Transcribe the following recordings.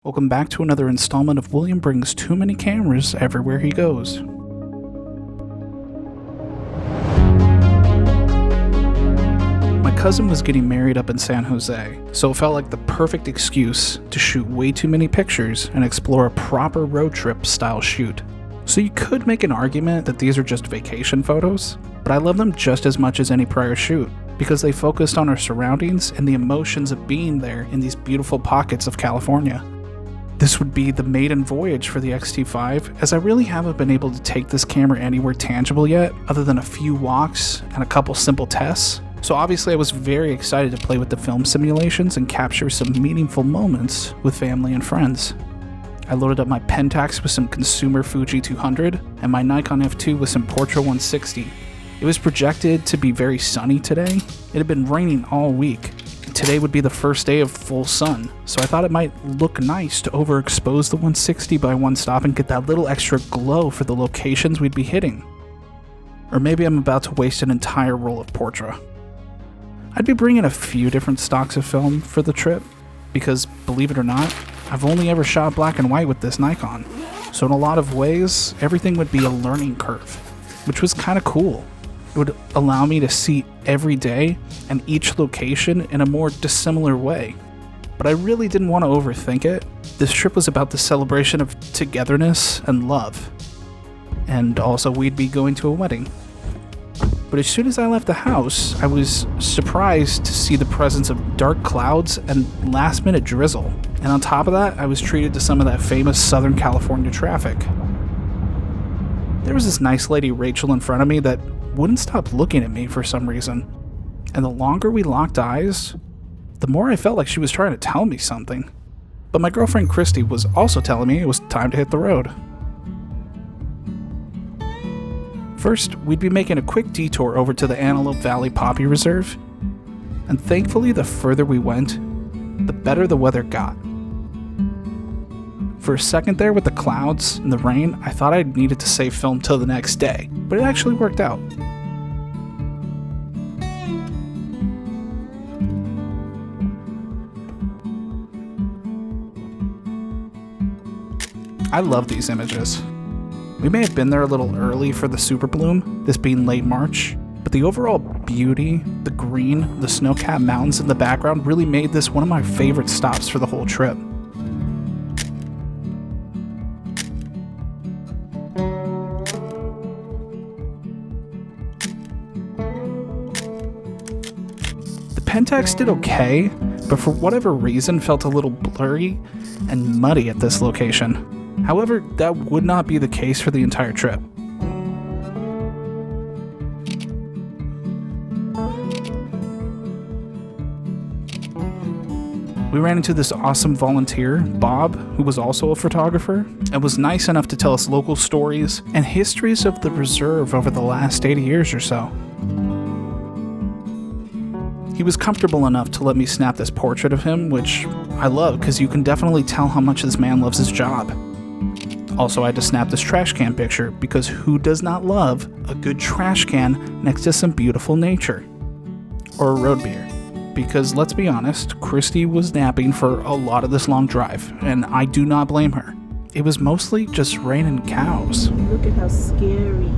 Welcome back to another installment of William brings too many cameras everywhere he goes. My cousin was getting married up in San Jose, so it felt like the perfect excuse to shoot way too many pictures and explore a proper road trip style shoot. So you could make an argument that these are just vacation photos, but I love them just as much as any prior shoot, because they focused on our surroundings and the emotions of being there in these beautiful pockets of California. This would be the maiden voyage for the X-T5, as I really haven't been able to take this camera anywhere tangible yet, other than a few walks and a couple simple tests. So obviously I was very excited to play with the film simulations and capture some meaningful moments with family and friends. I loaded up my Pentax with some consumer Fuji 200 and my Nikon F2 with some Portra 160. It was projected to be very sunny today. It had been raining all week. Today would be the first day of full sun, so I thought it might look nice to overexpose the 160 by one stop and get that little extra glow for the locations we'd be hitting. Or maybe I'm about to waste an entire roll of Portra. I'd be bringing a few different stocks of film for the trip, because believe it or not, I've only ever shot black and white with this Nikon, so in a lot of ways, everything would be a learning curve, which was kind of cool. It would allow me to see every day and each location in a more dissimilar way. But I really didn't want to overthink it. This trip was about the celebration of togetherness and love. And also we'd be going to a wedding. But as soon as I left the house, I was surprised to see the presence of dark clouds and last-minute drizzle. And on top of that, I was treated to some of that famous Southern California traffic. There was this nice lady, Rachel, in front of me that wouldn't stop looking at me for some reason. And the longer we locked eyes, the more I felt like she was trying to tell me something. But my girlfriend Christy was also telling me it was time to hit the road. First, we'd be making a quick detour over to the Antelope Valley Poppy Reserve, and thankfully the further we went, the better the weather got. For a second there with the clouds and the rain, I thought I needed to save film till the next day, but it actually worked out. I love these images. We may have been there a little early for the super bloom, this being late March, but the overall beauty, the green, the snow-capped mountains in the background really made this one of my favorite stops for the whole trip. Pentax did okay, but for whatever reason felt a little blurry and muddy at this location. However, that would not be the case for the entire trip. We ran into this awesome volunteer, Bob, who was also a photographer, and was nice enough to tell us local stories and histories of the reserve over the last 80 years or so. He was comfortable enough to let me snap this portrait of him, which I love because you can definitely tell how much this man loves his job. Also, I had to snap this trash can picture because who does not love a good trash can next to some beautiful nature? Or a road beer. Because let's be honest, Christy was napping for a lot of this long drive, and I do not blame her. It was mostly just rain and cows. Look at how scary.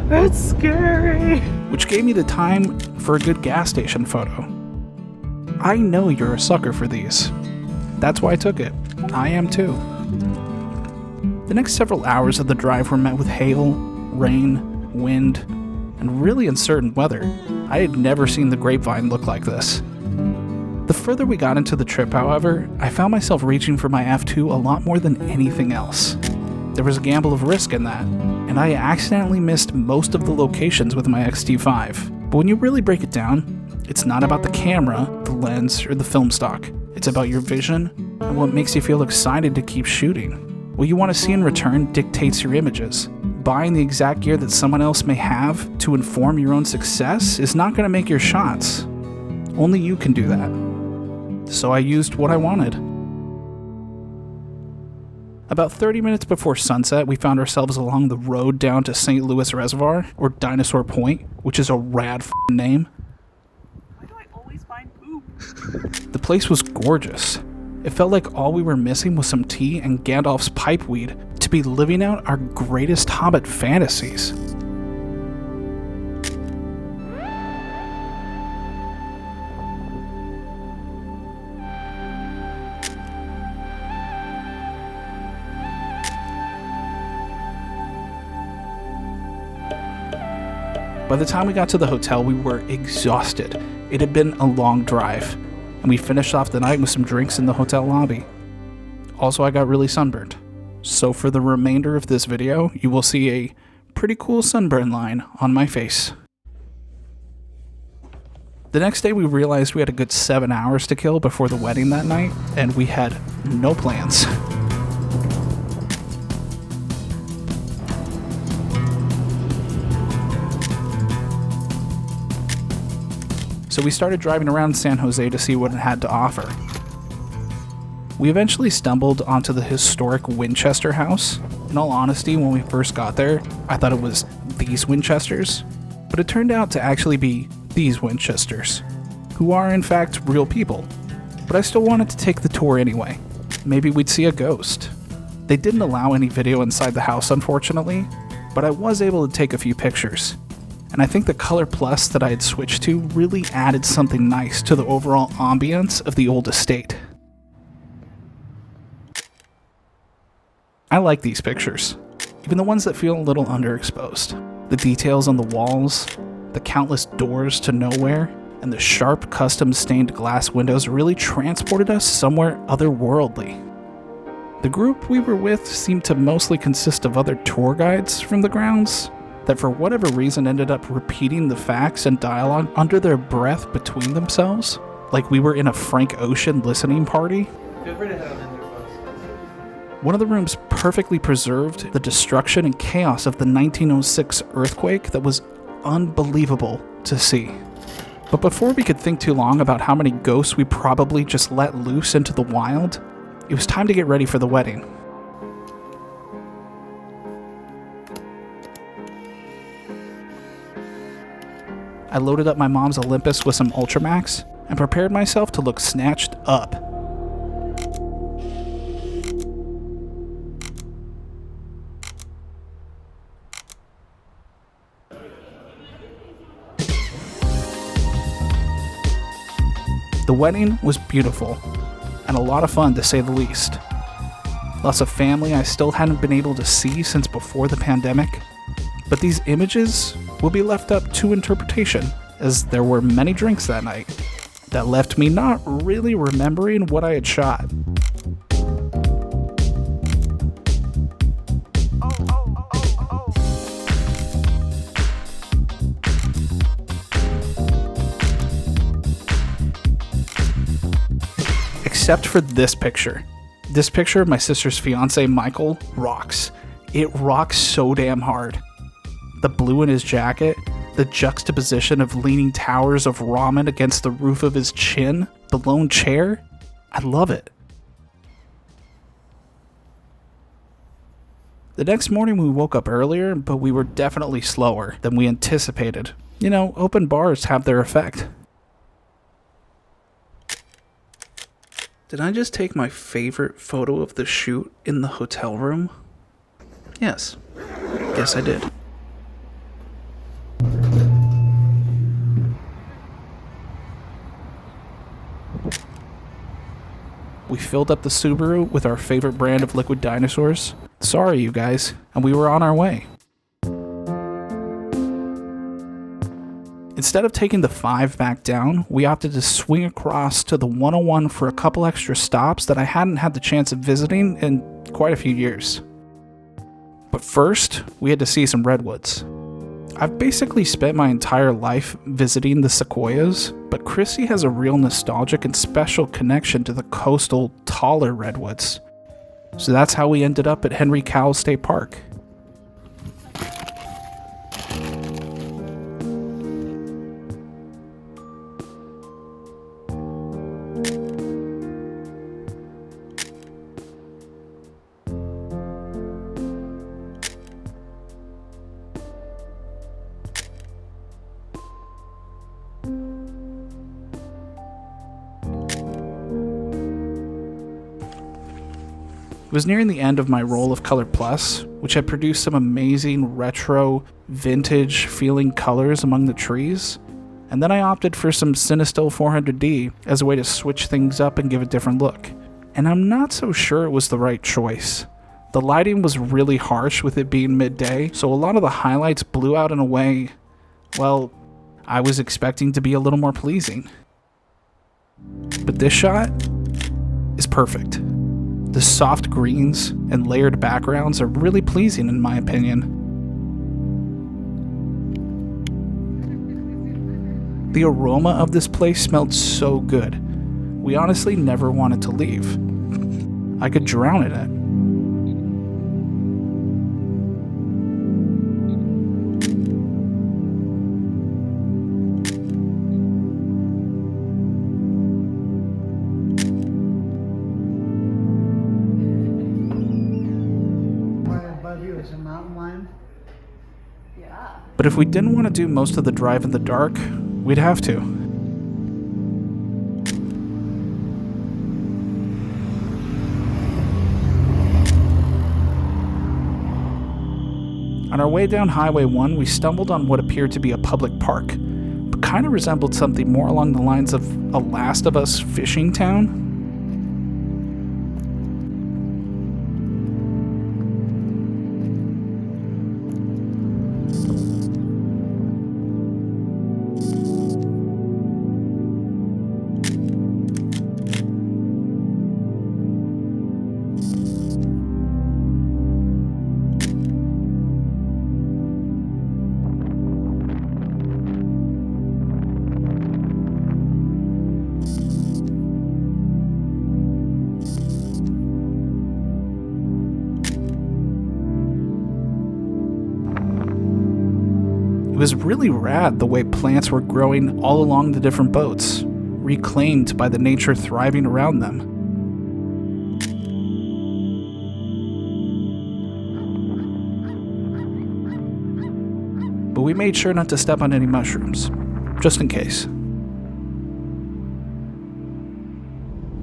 That's scary. Which gave me the time for a good gas station photo. I know you're a sucker for these. That's why I took it. I am too. The next several hours of the drive were met with hail, rain, wind, and really uncertain weather. I had never seen the grapevine look like this. The further we got into the trip, however, I found myself reaching for my F2 a lot more than anything else. There was a gamble of risk in that, and I accidentally missed most of the locations with my X-T5. But when you really break it down, it's not about the camera, the lens, or the film stock. It's about your vision and what makes you feel excited to keep shooting. What you want to see in return dictates your images. Buying the exact gear that someone else may have to inform your own success is not going to make your shots. Only you can do that. So I used what I wanted. About 30 minutes before sunset, we found ourselves along the road down to St. Louis Reservoir, or Dinosaur Point, which is a rad f***ing name. Why do I always find poop? The place was gorgeous, It felt like all we were missing was some tea and Gandalf's pipeweed to be living out our greatest Hobbit fantasies. By the time we got to the hotel, we were exhausted. It had been a long drive, and we finished off the night with some drinks in the hotel lobby. Also, I got really sunburned. So for the remainder of this video, you will see a pretty cool sunburn line on my face. The next day, we realized we had a good 7 hours to kill before the wedding that night, and we had no plans. So we started driving around San Jose to see what it had to offer. We eventually stumbled onto the historic Winchester house. In all honesty, when we first got there, I thought it was these Winchesters, but it turned out to actually be these Winchesters, who are in fact real people. But I still wanted to take the tour anyway. Maybe we'd see a ghost. They didn't allow any video inside the house, unfortunately, but I was able to take a few pictures. And I think the Color Plus that I had switched to really added something nice to the overall ambience of the old estate. I like these pictures, even the ones that feel a little underexposed. The details on the walls, the countless doors to nowhere, and the sharp custom stained glass windows really transported us somewhere otherworldly. The group we were with seemed to mostly consist of other tour guides from the grounds, that for whatever reason ended up repeating the facts and dialogue under their breath between themselves, like we were in a Frank Ocean listening party. Feel free to head on in there, folks. One of the rooms perfectly preserved the destruction and chaos of the 1906 earthquake that was unbelievable to see. But before we could think too long about how many ghosts we probably just let loose into the wild, it was time to get ready for the wedding. I loaded up my mom's Olympus with some Ultramax and prepared myself to look snatched up. The wedding was beautiful and a lot of fun, to say the least. Lots of family I still hadn't been able to see since before the pandemic, but these images will be left up to interpretation, as there were many drinks that night that left me not really remembering what I had shot. Except for this picture. This picture of my sister's fiance, Michael, rocks. It rocks so damn hard. The blue in his jacket, the juxtaposition of leaning towers of ramen against the roof of his chin, the lone chair, I love it. The next morning we woke up earlier, but we were definitely slower than we anticipated. You know, open bars have their effect. Did I just take my favorite photo of the shoot in the hotel room? Yes. Guess I did. We filled up the Subaru with our favorite brand of liquid dinosaurs. Sorry, you guys. And we were on our way. Instead of taking the 5 back down, we opted to swing across to the 101 for a couple extra stops that I hadn't had the chance of visiting in quite a few years. But first, we had to see some redwoods. I've basically spent my entire life visiting the sequoias, but Chrissy has a real nostalgic and special connection to the coastal, taller redwoods. So that's how we ended up at Henry Cowell State Park. It was nearing the end of my roll of Color Plus, which had produced some amazing retro, vintage feeling colors among the trees, and then I opted for some Cinestill 400D as a way to switch things up and give a different look. And I'm not so sure it was the right choice. The lighting was really harsh with it being midday, so a lot of the highlights blew out in a way, well, I was expecting to be a little more pleasing. But this shot is perfect. The soft greens and layered backgrounds are really pleasing in my opinion. The aroma of this place smelled so good. We honestly never wanted to leave. I could drown in it. But if we didn't want to do most of the drive in the dark, we'd have to. On our way down Highway 1, we stumbled on what appeared to be a public park, but kind of resembled something more along the lines of a Last of Us fishing town. It was really rad the way plants were growing all along the different boats, reclaimed by the nature thriving around them. But we made sure not to step on any mushrooms, just in case.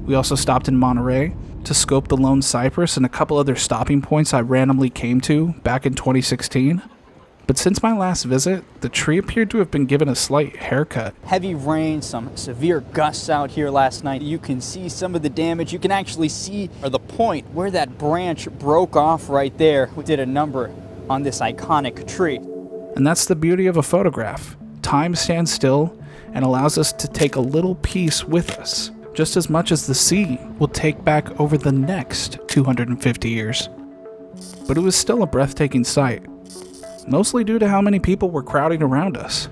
We also stopped in Monterey to scope the Lone Cypress and a couple other stopping points I randomly came to back in 2016. But since my last visit, the tree appeared to have been given a slight haircut. Heavy rain, some severe gusts out here last night. You can see some of the damage. You can actually see the point where that branch broke off right there. We did a number on this iconic tree. And that's the beauty of a photograph. Time stands still and allows us to take a little piece with us, just as much as the sea will take back over the next 250 years. But it was still a breathtaking sight. Mostly due to how many people were crowding around us.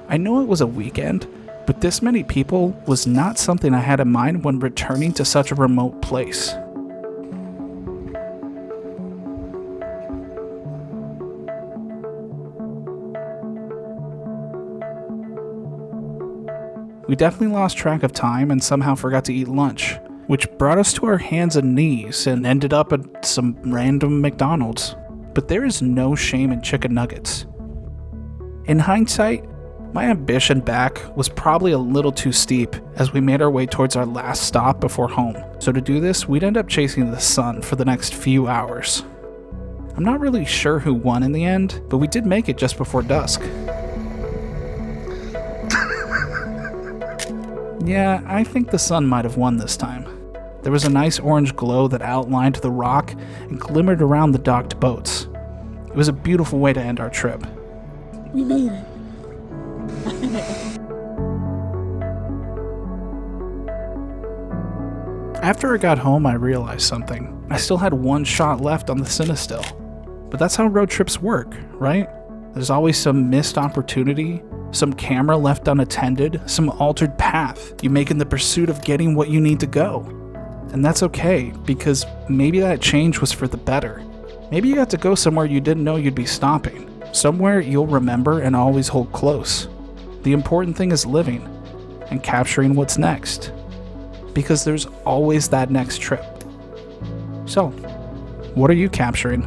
I know it was a weekend, but this many people was not something I had in mind when returning to such a remote place. We definitely lost track of time and somehow forgot to eat lunch, which brought us to our hands and knees and ended up at some random McDonald's. But there is no shame in chicken nuggets. In hindsight, my ambition back was probably a little too steep as we made our way towards our last stop before home. So to do this, we'd end up chasing the sun for the next few hours. I'm not really sure who won in the end, but we did make it just before dusk. Yeah, I think the sun might have won this time. There was a nice orange glow that outlined the rock and glimmered around the docked boats. It was a beautiful way to end our trip. We made it. After I got home, I realized something. I still had one shot left on the Cinestill. But that's how road trips work, right? There's always some missed opportunity, some camera left unattended, some altered path you make in the pursuit of getting what you need to go. And that's okay, because maybe that change was for the better. Maybe you got to go somewhere you didn't know you'd be stopping. Somewhere you'll remember and always hold close. The important thing is living and capturing what's next. Because there's always that next trip. So, what are you capturing?